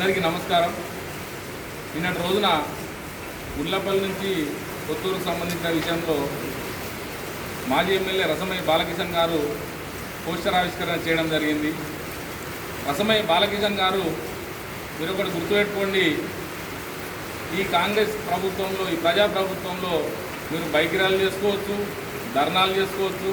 అందరికీ నమస్కారం. నిన్నటి రోజున గుళ్ళపల్లి నుంచి కొత్తూరుకు సంబంధించిన విషయంలో మాజీ ఎమ్మెల్యే రసమయ్య బాలకిషన్ గారు పోస్టర్ ఆవిష్కరణ చేయడం జరిగింది. రసమయ్య బాలకిషన్ గారు, మీరు ఒకటి గుర్తుపెట్టుకోండి, ఈ కాంగ్రెస్ ప్రభుత్వంలో, ఈ ప్రజాప్రభుత్వంలో మీరు బైక్ ర్యాలీలు చేసుకోవచ్చు, ధర్నాలు చేసుకోవచ్చు,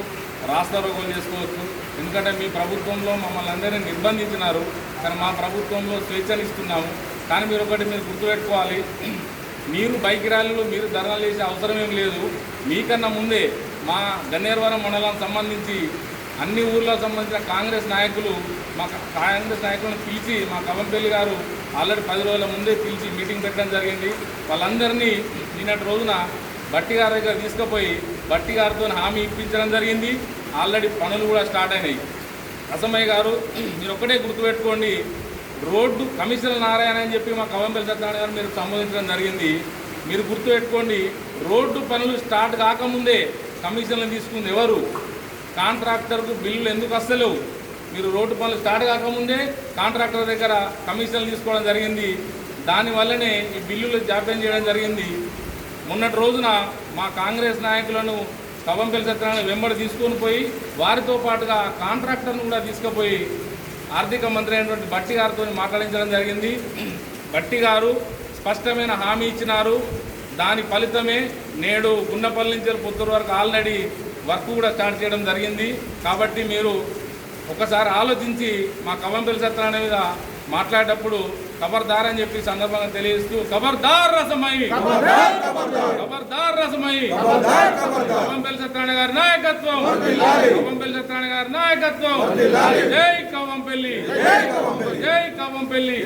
రాస్తారోకోలు చేసుకోవచ్చు. ఎందుకంటే మీ ప్రభుత్వంలో మమ్మల్ని అందరినీ నిర్బంధించినారు, కానీ మా ప్రభుత్వంలో స్వేచ్ఛను ఇస్తున్నాము. కానీ మీరు గుర్తుపెట్టుకోవాలి, మీరు బైక్ ర్యాలీలు, మీరు ధర్నాలు చేసే అవసరం ఏం లేదు. మీకన్నా ముందే మా గన్నేరువరం మండలానికి సంబంధించి అన్ని ఊర్లకు సంబంధించిన కాంగ్రెస్ నాయకులను పిలిచి మా కవంపల్లి గారు ఆల్రెడీ 10 రోజుల ముందే పిలిచి మీటింగ్ పెట్టడం జరిగింది. వాళ్ళందరినీ నిన్నటి రోజున బట్టి గారి దగ్గర తీసుకుపోయి బట్టి గారితో హామీ ఇప్పించడం జరిగింది. ఆల్రెడీ పనులు కూడా స్టార్ట్ అయినాయి. రసమయ్య గారు, మీరు ఒక్కటే గుర్తుపెట్టుకోండి, రోడ్డు కమిషనర్ నారాయణ అని చెప్పి మా కవంపల్లి సత్యనారాయణ గారు మీరు సంబోధించడం జరిగింది. మీరు గుర్తుపెట్టుకోండి, రోడ్డు పనులు స్టార్ట్ కాకముందే కమిషన్లు తీసుకుంది ఎవరు? కాంట్రాక్టర్కు బిల్లులు ఎందుకు వస్తలేవు? మీరు రోడ్డు పనులు స్టార్ట్ కాకముందే కాంట్రాక్టర్ దగ్గర కమిషన్లు తీసుకోవడం జరిగింది. దానివల్లనే ఈ బిల్లులు జాప్యం చేయడం జరిగింది. మొన్నటి రోజున మా కాంగ్రెస్ నాయకులను కవంపల్లి సత్యనారాయణ వెంబడి తీసుకొని పోయి వారితో పాటుగా కాంట్రాక్టర్ను కూడా తీసుకుపోయి ఆర్థిక మంత్రి అయినటువంటి బట్టి గారితో మాట్లాడించడం జరిగింది. బట్టి గారు స్పష్టమైన హామీ ఇచ్చినారు. దాని ఫలితమే నేడు గుండపల్లి నుంచి పుత్తూరు వరకు ఆల్రెడీ వర్క్ కూడా స్టార్ట్ చేయడం జరిగింది. కాబట్టి మీరు ఒకసారి ఆలోచించి మా కవంపల్లి సత్యనారాయణ మీద మాట్లాడేటప్పుడు ఖబర్దార్ అని చెప్పి సందర్భంగా తెలియజేస్తూ, ఖబర్దార్ రసమయ్య, ఖబర్దార్ రసమయ్య, కవంపల్లి సత్యనారాయణ గారి నాయకత్వం, కవంపల్లి సత్యనారాయణ గారి నాయకత్వం. జై కవంపల్లి, జై కవంపల్లి.